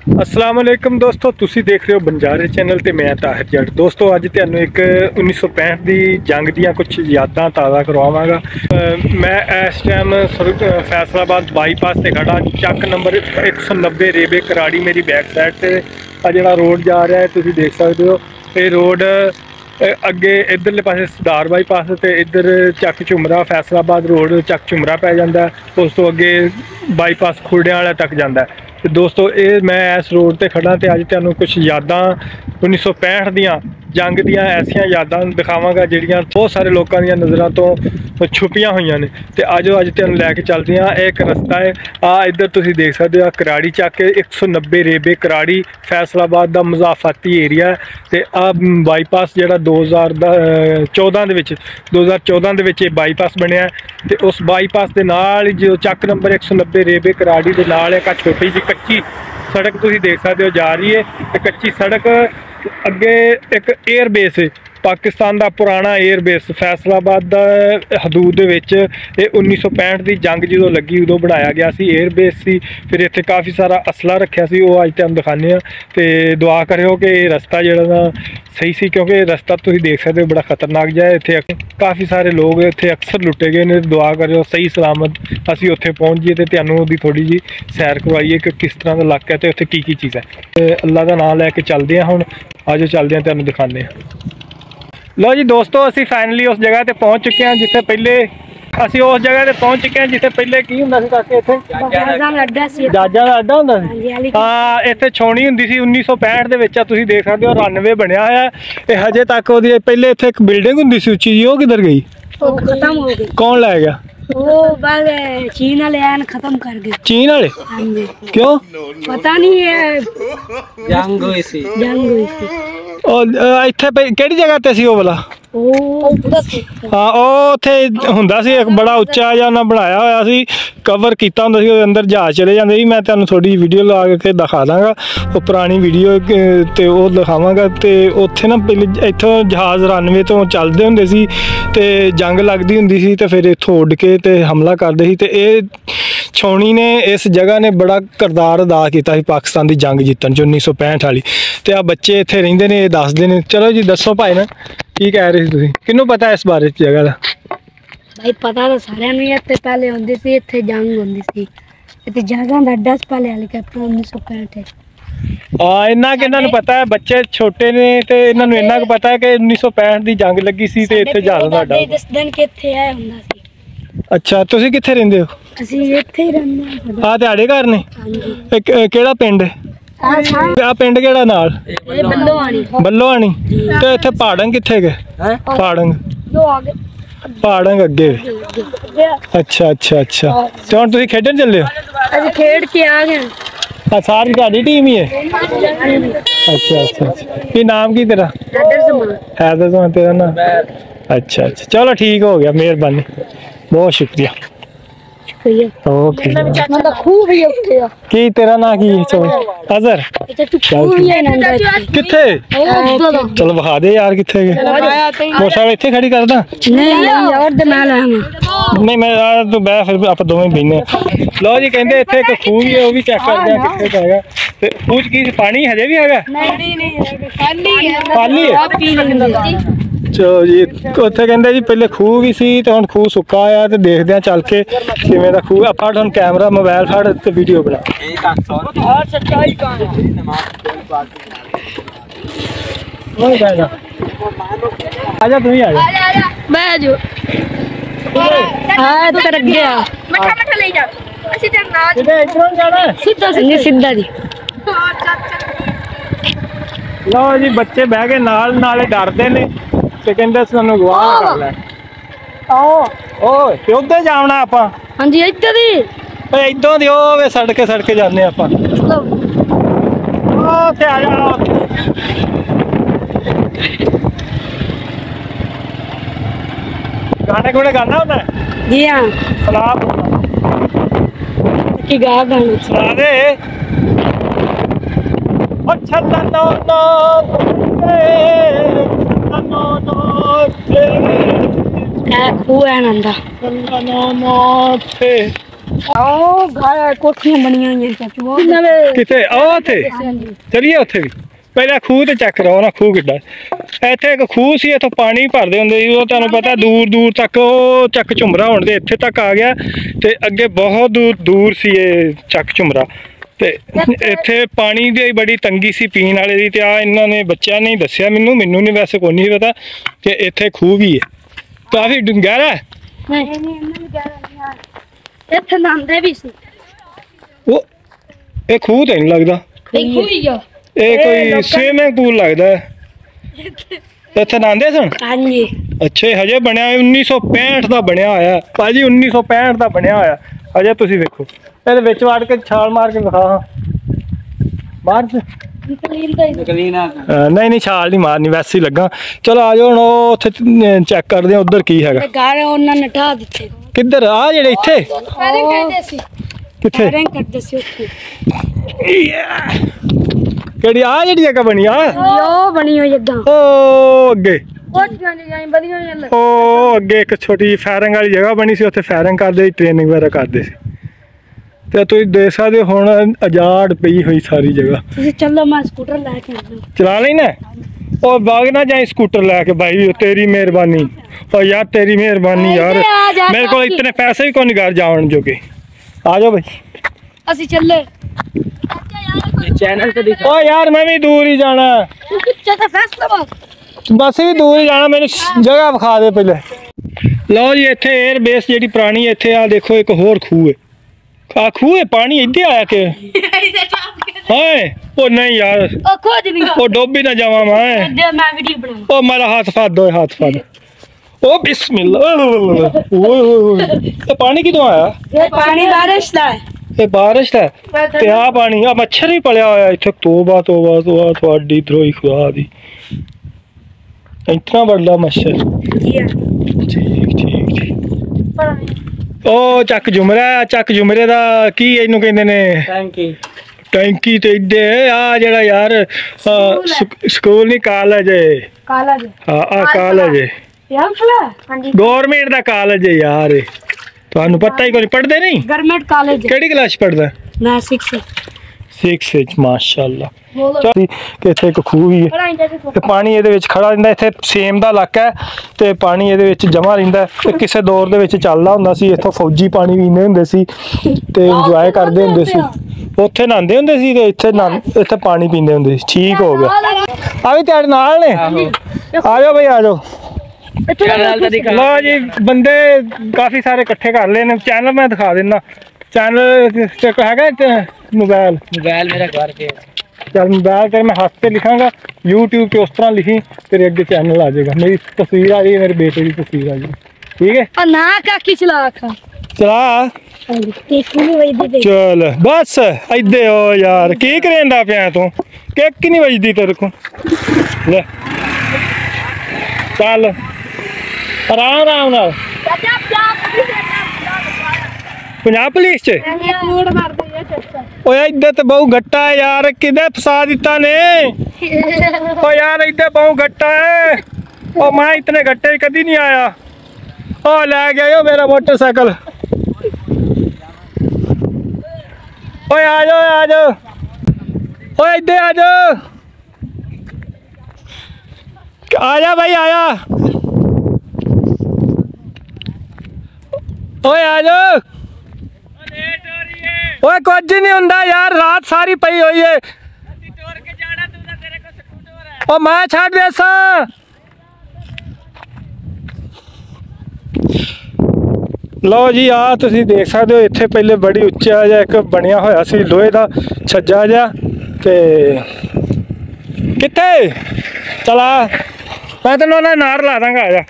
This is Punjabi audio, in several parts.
अस्सलाम वालेकुम दोस्तों, तुसी देख रहे हो बंजारे चैनल ते मैं ताहिर जट। दोस्तों अज तुहानू एक 1965 की जंग दियां कुछ यादां ताज़ा करवावांगा। मैं इस टाइम फैसलाबाद बाईपास से खड़ा, चक नंबर 190 रेबे कराड़ी मेरी बैक साइड से आ जिहड़ा रोड जा रहा है तुसी देख सकते हो। ये रोड अगे इधरले पासे सरदार बाईपास ते इधर चक झुमरा फैसलाबाद रोड चक झुमरा पै जाता है। उस तो अगे बाईपास खुरड़ियां वाले तक जाता है। तो दोस्तों ये मैं इस रोड ते खड़ा तो अज तुहानू कुछ यादां 1965 दियां जंग दियां ऐसियां यादां दिखावांगा जिहड़ियां बहुत सारे लोगों दी नज़रों तो छुपियां हुई ने। तो अज तुहानू लैके चलते हैं। एक रस्ता है आ इधर तुसीं देख सकते हो, कराड़ी चक 190 रेबे कराड़ी फैसलाबाद का मुजाफाती एरिया है। तो आ बाईपास जिहड़ा 2014 दे बाईपास बनया। तो उस बाईपास के नाल जो चक नंबर 190 रेबे कराड़ी के नाल एक छोटी जी कच्ची सड़क तुसीं देख सकते हो जा रही है। कच्ची सड़क अगे एक एयर बेस है, पाकिस्तान का पुराना एयर बेस फैसलाबाद हदूद दे विच। 1965 की जंग जो लगी उदों बनाया गया सी, एयर बेस सी। फिर इत्थे काफ़ी सारा असला रखा सी, वो अज तुहानू दिखाने आ। तो दुआ करो कि रस्ता जिहड़ा सही सी, क्योंकि रस्ता तुसीं देख सकते हो बड़ा खतरनाक जिहा है। इत्थे काफ़ी सारे लोग इत्थे अक्सर लुटे गए ने। दुआ करो सही सलामत असीं उत्थे पहुँच जाइए तो तुहानू उहदी थोड़ी जी सैर करवाइए कि किस तरह का इलाका है तो उत्थे की चीज़ है। अल्लाह का नाम लैके चलते हैं। हुण आज चलते हैं, तुहानू दिखाने हैं। लो जी दोस्तों, असी फाइनली उस जगह ते पहुँच चुके हैं जिथे पहले असी उस जगह ते पहुँच चुके हैं जिथे पहले की हुंदा सी काके इत्थे जहाज़ां दा अड्डा हुंदा सी। हाँ, इत्थे छौनी हुंदी सी 1965 दे विच। तुसीं देख सकदे हो रनवे बनया होया है। ते हजे तक ओहदी पहले इत्थे एक बिल्डिंग हुंदी सी उच्ची जी, ओह किधर गई? खत्म हो गई। कौन लै गया? वो बाद चीन वाले आए खत्म कर गए। चीन वाले? क्यों? पता नहीं है, जंग हुई सी। इत्थे केड़ी जगह ते सी ओह वाला? हाँ, ਉਹ ਉੱਥੇ ਹੁੰਦਾ ਸੀ ਇੱਕ ਬੜਾ ਉੱਚਾ ਜਿਹਾ ਉਹਨਾਂ ਬਣਾਇਆ ਹੋਇਆ ਸੀ, ਕਵਰ ਕੀਤਾ ਹੁੰਦਾ ਸੀ, ਉਹਦੇ ਅੰਦਰ ਜਹਾਜ਼ ਚਲੇ ਜਾਂਦੇ ਸੀ। ਮੈਂ ਤੁਹਾਨੂੰ ਥੋੜੀ ਵੀਡੀਓ ਲਾ ਕੇ ਦਿਖਾ ਦਾਂਗਾ, ਉਹ ਪੁਰਾਣੀ ਵੀਡੀਓ ਤੇ ਉਹ ਦਿਖਾਵਾਂਗਾ। ਤੇ ਉੱਥੇ ਨਾ ਪਹਿਲੇ ਇੱਥੋਂ ਜਹਾਜ਼ ਰਨਵੇ ਤੋਂ ਚੱਲਦੇ ਹੁੰਦੇ ਸੀ ਤੇ ਜੰਗ ਲੱਗਦੀ ਹੁੰਦੀ ਸੀ ਤੇ ਫਿਰ ਇੱਥੋਂ ਉੱਡ ਕੇ ਤੇ ਹਮਲਾ ਕਰਦੇ ਸੀ। ਤੇ ਇਹ ਛਾਉਣੀ ਨੇ ਇਸ ਜਗ੍ਹਾ ਨੇ ਬੜਾ ਕਿਰਦਾਰ ਅਦਾ ਕੀਤਾ ਸੀ ਪਾਕਿਸਤਾਨ ਦੀ ਜੰਗ ਜਿੱਤਣ 'ਚ 1965 ਵਾਲੀ। ਤੇ ਆ ਬੱਚੇ ਇੱਥੇ ਰਹਿੰਦੇ ਨੇ, ਇਹ ਦੱਸਦੇ ਨੇ। ਚਲੋ ਜੀ ਦੱਸੋ ਭਾਈ ਨਾ ਕੀ ਕਹਿ ਰਹੇ ਸੀ ਤੁਸੀਂ? ਕਿਹਨੂੰ ਪਤਾ ਇਸ ਬਾਰੇ ਜਗ੍ਹਾ ਦਾ? भाई पता तो सारे इतने पहले होंदी सी, इतने जंग होंदी सी, इतने जहाज़ां दा अड्डा पहले हेलीकॉप्टर 1965। हाँ, इन्ना कि इन्हां नूं पता है, बच्चे छोटे ने ते इन्हां नूं इन्ना पता है कि 1965 ਦੀ जंग लगी सी ते इत्थे जहाज़ दा अड्डा। दस दिन के इत्थे आया हुंदा सी। अच्छा, ਤੁਸੀਂ ਕਿੱਥੇ ਰਹਿੰਦੇ ਹੋ? ਅਸੀਂ ਇੱਥੇ ਹੀ ਰਹਿੰਦੇ ਹਾਂ। ਆ ਤੁਹਾਡੇ ਘਰ ਨੇ? ਹਾਂਜੀ। ਕਿਹੜਾ ਪਿੰਡ ਹੈ? ਆ ਪਿੰਡ ਕਿਹੜਾ ਨਾਲ? ਇਹ ਬੱਲੋਆਣੀ। ਬੱਲੋਆਣੀ। ਤੇ ਇੱਥੇ ਪਹਾੜਾਂ ਕਿੱਥੇ ਗਏ? ਪਹਾੜਾਂ ਜੋ ਆਗੇ ਪਹਾੜਾਂ ਅੱਗੇ। ਅੱਛਾ ਅੱਛਾ ਅੱਛਾ। ਤੇ ਹੁਣ ਤੁਸੀਂ ਖੇਡਣ ਚੱਲੇ ਹੋ? ਅਸੀਂ ਖੇਡ ਕੇ ਆ ਗਏ। ਆ ਸਾਰੀ ਤੁਹਾਡੀ ਟੀਮ ਹੀ ਹੈ? ਅੱਛਾ ਅੱਛਾ। ਕੀ ਨਾਮ ਕੀ ਤੇਰਾ? हैदर ज़मान तेरा ना? अच्छा अच्छा, चलो ठीक हो गया, मेहरबानी, बहुत शुक्रिया। ओके। की तेरा ना की अजहर? किथे? चलो बखा दे यार किथे गए। मोटरसाइकिल इत्थे खड़ी कर दा? नहीं मैं तू बह, फिर आप दोवें बहने। लो जी, कहंदे इत्थे एक खूह भी है, वो भी चेक करदे आ कित्थे हैगा। ते खूह च की पानी हजे भी हैगा? खाली है। चलो जी, उत्थे कहंदे जी पहले खूह भी सी ते हुण खूह सुक्का आ। ते देखदे आ चल के किवें दा खूह। फड़ हुण कैमरा मोबाइल फड़ ते वीडियो बना। आजा तू ही आजा। बैठो। हां तेरे गया मठा मठा ले जा। ਅਸੀਂ ਤੇ ਨਾਲ ਕਿਤੇ ਇਧਰੋਂ ਜਾਣਾ ਸਿੱਧਾ ਸਿੱਧਾ ਦੀ। ਲਓ ਜੀ, ਬੱਚੇ ਬਹਿ ਕੇ ਨਾਲੇ ਡਰਦੇ ਨੇ ਤੇ ਕਹਿੰਦੇ ਸਾਨੂੰ ਗਵਾਹ ਕਰ ਲੈ। ਓਏ ਤੇ ਉੱਧਰ ਜਾਣਾ ਆਪਾਂ? ਹਾਂਜੀ ਇੱਧਰ ਦੀ। ਓਏ ਇਦੋਂ ਦੀ ਉਹ ਵੇ ਸੜਕੇ ਜਾਂਦੇ ਆਪਾਂ। ਉਹ ਤੇ ਆ ਜਾ। गाने गुने गाना होता है? जी हाँ। सलाम की गा गाना सुना दे। खूह है नंदा। ਉਹ ਘਰ ਕੋਠੀਆਂ ਬਣੀਆਂ ਹੋਈਆਂ ਚਾਚੂ ਕਿੱਥੇ ਉੱਥੇ ਚਲੀਏ ਉੱਥੇ ਵੀ ਪਹਿਲਾਂ ਖੂਹ ਤੇ ਚੈੱਕ ਕਰਾਓ ਨਾ ਖੂਹ ਕਿੱਡਾ ਇੱਥੇ ਇੱਕ ਖੂਹ ਸੀ ਇੱਥੋਂ ਪਾਣੀ ਭਰਦੇ ਹੁੰਦੇ ਸੀ ਉਹ ਤੁਹਾਨੂੰ ਪਤਾ ਦੂਰ ਦੂਰ ਤੱਕ ਉਹ ਚੱਕ ਝੁਮਰਾ ਹੁਣ ਦੇ ਇੱਥੇ ਤੱਕ ਆ ਗਿਆ ਤੇ ਅੱਗੇ ਬਹੁਤ ਦੂਰ ਦੂਰ ਸੀ ਇਹ ਚੱਕ ਝੁਮਰਾ ਤੇ ਇੱਥੇ ਪਾਣੀ ਦੀ ਬੜੀ ਤੰਗੀ ਸੀ ਪੀਣ ਵਾਲੇ ਦੀ ਤੇ ਆ ਇਹਨਾਂ ਨੇ ਬੱਚਿਆਂ ਨੇ ਦੱਸਿਆ ਮੈਨੂੰ ਨਹੀਂ ਵੈਸੇ ਕੋਈ ਨਹੀਂ ਪਤਾ ਕਿ ਇੱਥੇ ਖੂਹ ਵੀ ਹੈ ਕਾਫੀ ਗਹਿਰਾ ਹੈ ਇੱਥੇ ਨਾਂਦੇ ਵੀ ਸੀ ਉਹ ਇਹ ਖੂਹ ਤੇ ਨਹੀਂ ਲੱਗਦਾ ਇਹ ਕੋਈ ਸਵਿਮਿੰਗ ਪੂਲ ਲੱਗਦਾ ਹੈ ਇੱਥੇ ਨਾਂਦੇ ਸਨ ਹਾਂਜੀ ਅੱਛਾ ਹਜੇ ਬਣਿਆ 1965 ਦਾ ਬਣਿਆ ਹੋਇਆ ਭਾਜੀ 1965 ਦਾ ਬਣਿਆ ਹੋਇਆ ਅਜੇ ਤੁਸੀਂ ਵੇਖੋ ਇਹਦੇ ਵਿੱਚ ਵੜ ਕੇ ਛਾਲ ਮਾਰ ਕੇ ਵਿਖਾ ਬਾਹਰ ਨਹੀਂ ਛਾਲ ਨਹੀਂ ਮਾਰਨੀ ਵੈਸੇ ਹੀ ਲੱਗਾ ਚਲੋ ਆ ਜਾਓ ਹੁਣ ਉਹ ਉੱਥੇ ਚੈੱਕ ਕਰਦੇ ਆ ਉਧਰ ਕੀ ਹੈਗਾ ਘਰ ਉਹਨਾਂ ਨੇ ਢਾ ਦਿੱਤੇ ਕਿੱਧਰ ਆ ਜਿਹੜੇ ਇੱਥੇ ਕਿੱਥੇ ਕਰਦੇ ਸੀ ਉੱਥੇ ਕਿਹੜੀ ਆ ਜਿਹੜੀ ਜਗ੍ਹਾ ਬਣੀ ਆ ਉਹ ਬਣੀ ਹੋਈ ਜਗ੍ਹਾ ਉਹ ਅੱਗੇ ਕੋਠੀਆਂ ਜਿਹੀਆਂ ਵਧੀਆ ਹੋਈਆਂ ਉਹ ਅੱਗੇ ਇੱਕ ਛੋਟੀ ਫਾਇਰਿੰਗ ਵਾਲੀ ਜਗ੍ਹਾ ਬਣੀ ਸੀ ਉੱਥੇ ਫਾਇਰਿੰਗ ਕਰਦੇ ਸੀ ਟ੍ਰੇਨਿੰਗ ਵਗੈਰਾ ਕਰਦੇ ਸੀ ਤੇ ਤੁਸੀਂ ਦੇਖ ਸਕਦੇ ਹੋ ਹੁਣ ਆਜ਼ਾਦ ਪਈ ਹੋਈ ਸਾਰੀ ਜਗ੍ਹਾ ਤੁਸੀਂ ਚੱਲੋ ਮੈਂ ਸਕੂਟਰ ਲੈ ਕੇ ਆਉਂਦਾ ਚਲਾ ਲੈਣਾ ਉਹ ਬਾਗ ਨਾ ਜਾਏ ਸਕੂटर ਲੈ ਕੇ भाई तेरी मेहरबानी और यार तेरी मेहरबानी यार मेरे को इतने पैसे भी कौन घर जावन जोगे आ जाओ भाई ਅਸੀਂ ਚੱਲੇ चैनल तो दिखा ओ यार मैं भी दूर ही जाना ਚੱਲ ਫੈਸਲਾਬਾਦ बस भी दूर ही जाना मैंने जगह विखा दे पहले लो जी इत्थे एयर बेस जेडी पुरानी इत्थे आ देखो एक होर खूह है आ खूह है पानी इधे आया के हाय ओ नहीं यार ਉਹ ਖੋਜ ਨਹੀਂ ओ डूब भी ना जावा मैं ਦੇ ਮੈਂ ਵੀਡੀਓ ਬਣਾਉਂ ओ मेरा हाथ फाड़ दो हाथ फाड़ ओ बिस्मिल्लाह ओए ओए ये पानी कितों आया ਇਹ ਪਾਣੀ ਬਾਰਿਸ਼ ਦਾ ਹੈ ਇਹ ਬਾਰਿਸ਼ ਦਾ ਤੇ ਆ ਪਾਣੀ ਆ ਮੱਛਰ ਵੀ ਪਲਿਆ ਹੋਇਆ ਇੱਥੇ ਤੋਬਾ ਤੁਹਾਡੀ ਧਰੋਈ ਖੁਦਾ ਦੀ ਇਤਨਾ ਵੱਡਾ ਮੱਛਰ ਠੀਕ ਉਹ ਚੱਕ ਜੁਮਰੇ ਦਾ ਕੀ ਇਹਨੂੰ ਕਹਿੰਦੇ ਨੇ थैंक यू ਟੈਂਕੀ ਤੇ ਇੱਡੇ ਆ ਜਿਹੜਾ ਯਾਰ ਸਕੂਲ ਨਹੀਂ ਕਾਲਜ ਕਾਲਾ ਜੀ ਹਾਂ ਆ ਕਾਲਜ ਯਾਰ ਫਲਾ ਹਾਂਜੀ ਗਵਰਨਮੈਂਟ ਦਾ ਕਾਲਜ ਯਾਰ ਇਹ ਤੁਹਾਨੂੰ ਪਤਾ ਹੀ ਕੋਈ ਪੜ੍ਹਦੇ ਨਹੀਂ ਗਵਰਨਮੈਂਟ ਕਾਲਜ ਕਿਹੜੀ ਕਲਾਸ ਪੜ੍ਹਦਾ ਮੈਂ 6 6 ਮਾਸ਼ਾਅੱਲਾ ਬੋਲੋ ਕਿ ਇੱਥੇ ਇੱਕ ਖੂਹ ਵੀ ਹੈ ਤੇ ਪਾਣੀ ਇਹਦੇ ਵਿੱਚ ਖੜਾ ਰਹਿੰਦਾ ਇੱਥੇ ਸੇਮ ਦਾ ਇਲਾਕਾ ਹੈ ਤੇ ਪਾਣੀ ਇਹਦੇ ਵਿੱਚ ਜਮਾ ਰਹਿੰਦਾ ਤੇ ਕਿਸੇ ਦੌਰ ਦੇ ਵਿੱਚ ਚੱਲਦਾ ਹੁੰਦਾ ਸੀ ਇੱਥੋਂ ਫੌਜੀ ਪਾਣੀ ਪੀਂਦੇ ਹੁੰਦੇ ਸੀ ਤੇ ਇੰਜੋਏ ਕਰਦੇ ਹੁੰਦੇ ਸੀ ਉੱਥੇ ਨਹਾਉਂਦੇ ਹੁੰਦੇ ਸੀ ਤੇ ਇੱਥੇ ਪਾਣੀ ਪੀਂਦੇ ਹੁੰਦੇ ਸੀ ਠੀਕ ਹੋ ਗਿਆ ਆ ਵੀ ਤੁਹਾਡੇ ਨਾਲ ਨੇ ਆ ਜਾਓ ਬਈ ਆ ਜਾਓ चैनल तो दिखा ਲੋ ਜੀ ਬੰਦੇ ਕਾਫੀ ਸਾਰੇ ਇਕੱਠੇ ਕਰ ਲਏ ਨੇ ਚੈਨਲ ਮੈਂ ਦਿਖਾ ਦਿੰਦਾ ਚੈਨਲ ਤੇ ਹੈਗਾ ਮੋਬਾਈਲ मोबाइल मेरा घर पे है ਚੱਲ ਮੋਬਾਈਲ ਤੇ ਮੈਂ ਹੱਥ ਤੇ ਲਿਖਾਂਗਾ YouTube ਤੇ ਉਸ ਤਰ੍ਹਾਂ ਲਿਖੀ ਤੇਰੇ ਅੱਗੇ ਚੈਨਲ ਆ ਜਾਏਗਾ ਮੇਰੀ ਤਸਵੀਰ ਆ ਜਾਏਗੀ ਮੇਰੇ ਬੇਟੇ ਦੀ ਤਸਵੀਰ ਆ ਜਾਏਗੀ ਠੀਕ ਹੈ ਆ ਨਾ ਕਾਕੀ ਚਲਾ ਖਾ ਚਲਾ ਤੇ ਕਿੰਨੀ ਵਜਦੀ ਤੇ ਚੱਲ ਬਸ ਇੱਦੇ ਹੋ ਯਾਰ ਕੀ ਕਰੇਂਦਾ ਪਿਆ ਤੂੰ ਕਿੱਕ ਨਹੀਂ ਵੱਜਦੀ ਤੇਰੇ ਕੋ ਲੈ ਚੱਲ ਆਰਾਮ ਨਾਲ ਪੰਜਾਬ ਪੁਲਿਸ ਚ ਕੋਡ ਮਾਰ ਦੇ ਚੱਕਾ ਓਏ ਇੱਧਰ ਤੇ ਬਹੁ ਗੱਟਾ ਹੈ ਯਾਰ ਕਿਦੇ ਫਸਾ ਦਿੱਤਾ ਨੇ ਓ ਯਾਰ ਇੱਧਰ ਬਹੁ ਗੱਟਾ ਹੈ ਓ ਮੈਂ ਇਤਨੇ ਗੱਟੇ ਕਦੀ ਨਹੀਂ ਆਇਆ ਓ ਲੈ ਗਿਆ ਓ ਮੇਰਾ ਮੋਟਰਸਾਈਕਲ ਓਏ ਆ ਜਾਓ ਓਏ ਇੱਧਰ ਆ ਜਾ ਭਾਈ ਆਇਆ ਓਏ ਆ ਜਾ ਓਏ ਕੁਝ ਨਹੀਂ ਹੁੰਦਾ ਯਾਰ ਰਾਤ ਸਾਰੀ ਪਈ ਹੋਈ ਏ ਓ ਮੈਂ ਛੱਡ ਦੇ ਸਾਂ ਲਓ ਜੀ ਆ ਤੁਸੀਂ ਦੇਖ ਸਕਦੇ ਹੋ ਇੱਥੇ ਪਹਿਲੇ ਬੜੀ ਉੱਚਾ ਜਿਹਾ ਇੱਕ ਬਣਿਆ ਹੋਇਆ ਸੀ ਲੋਹੇ ਦਾ ਛੱਜਾ ਜਿਹਾ ਤੇ ਕਿੱਥੇ ਚਲਾ ਮੈਂ ਤੈਨੂੰ ਨਾ ਨਾਰ ਲਾ ਦਾਂਗਾ ਆ ਜਾ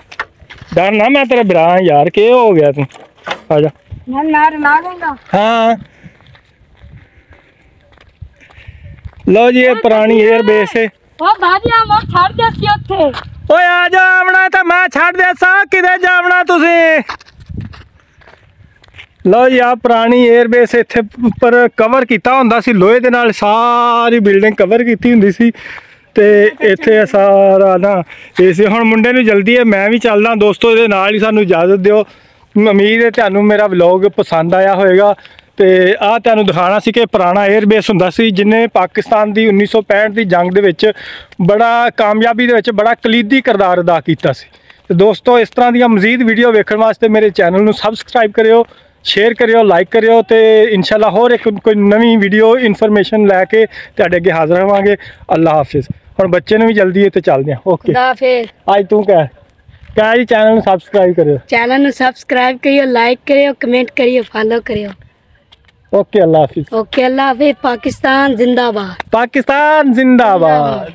ਡਰ ਨਾ ਮੈਂ ਤੇਰਾ ਭਰਾ ਯਾਰ ਕੀ ਹੋ ਗਿਆ ਤੂੰ ਆ ਜਾ ਮੈਂ ਨਾਰ ਲਾ ਦੂੰਗਾ ਹਾਂ ਲਓ ਜੀ ਇਹ ਪੁਰਾਣੀ 에ਅਰ ਬੇਸ ਹੈ ਉਹ ਭਾਜੀਆ ਮੋ ਛੱਡ ਦੇ ਸੀ ਉੱਥੇ ਓਏ ਆ ਜਾ ਆਵਣਾ ਤਾਂ ਮੈਂ ਛੱਡ ਦੇ ਸਾਂ ਕਿਤੇ ਜਾਵਣਾ ਤੁਸੀਂ ਲਓ ਜੀ ਆ ਪੁਰਾਣੀ 에ਅਰ ਬੇਸ ਇੱਥੇ ਉੱਪਰ ਕਵਰ ਕੀਤਾ ਹੁੰਦਾ ਸੀ ਲੋਹੇ ਦੇ ਨਾਲ ਸਾਰੀ ਬਿਲਡਿੰਗ ਕਵਰ ਕੀਤੀ ਹੁੰਦੀ ਸੀ ਤੇ ਇੱਥੇ ਸਾਰਾ ਨਾ ਇਹ ਸੀ ਹੁਣ ਮੁੰਡੇ ਨੂੰ ਜਲਦੀ ਹੈ ਮੈਂ ਵੀ ਚੱਲਦਾ ਦੋਸਤੋ ਇਹਦੇ ਨਾਲ ਹੀ ਸਾਨੂੰ ਇਜਾਜ਼ਤ ਦਿਓ ਉਮੀਦ ਹੈ ਤੁਹਾਨੂੰ ਮੇਰਾ ਵਲੌਗ ਪਸੰਦ ਆਇਆ ਹੋਵੇਗਾ। ਤੇ ਆਹ ਤੁਹਾਨੂੰ ਦਿਖਾਉਣਾ ਸੀ ਕਿ ਪੁਰਾਣਾ 에ਅਰਬੇਸ ਹੁੰਦਾ ਸੀ ਜਿਹਨੇ ਪਾਕਿਸਤਾਨ ਦੀ 1965 ਦੀ ਜੰਗ ਦੇ ਵਿੱਚ ਬੜਾ ਕਾਮਯਾਬੀ ਦੇ ਵਿੱਚ ਬੜਾ ਕਲੀਦੀ ਕਿਰਦਾਰ ਅਦਾ ਕੀਤਾ ਸੀ। ਤੇ ਦੋਸਤੋ ਇਸ ਤਰ੍ਹਾਂ ਦੀਆਂ ਮਜ਼ੀਦ ਵੀਡੀਓ ਵੇਖਣ ਵਾਸਤੇ ਮੇਰੇ ਚੈਨਲ ਨੂੰ ਸਬਸਕ੍ਰਾਈਬ ਕਰਿਓ, ਸ਼ੇਅਰ ਕਰਿਓ, ਲਾਈਕ ਕਰਿਓ ਤੇ ਇਨਸ਼ਾਅੱਲਾ ਹੋਰ ਇੱਕ ਕੋਈ ਨਵੀਂ ਵੀਡੀਓ ਇਨਫੋਰਮੇਸ਼ਨ ਲੈ ਕੇ ਤੁਹਾਡੇ ਅੱਗੇ ਹਾਜ਼ਰ ਹੋਵਾਂਗੇ। ਅੱਲਾ ਹਾਫਿਜ਼। ਹੁਣ ਬੱਚੇ ਨੂੰ ਵੀ ਜਲਦੀ ਇੱਥੇ ਚੱਲਦੇ ਹਾਂ। ਓਕੇ खुदा हाफिज। ਅੱਜ ਤੂੰ ਕਹਿ ਜੀ ਚੈਨਲ ਨੂੰ ਸਬਸਕ੍ਰਾਈਬ ਕਰਿਓ। चैनल ਨੂੰ सब्सक्राइब करियो, लाइक करियो, कमेंट करियो, फॉलो करियो। ਓਕੇ ਅੱਲਾ ਹਾਫਿਜ਼। ओके अल्लाह हाफिज। पाकिस्तान जिंदाबाद। पाकिस्तान जिंदाबाद।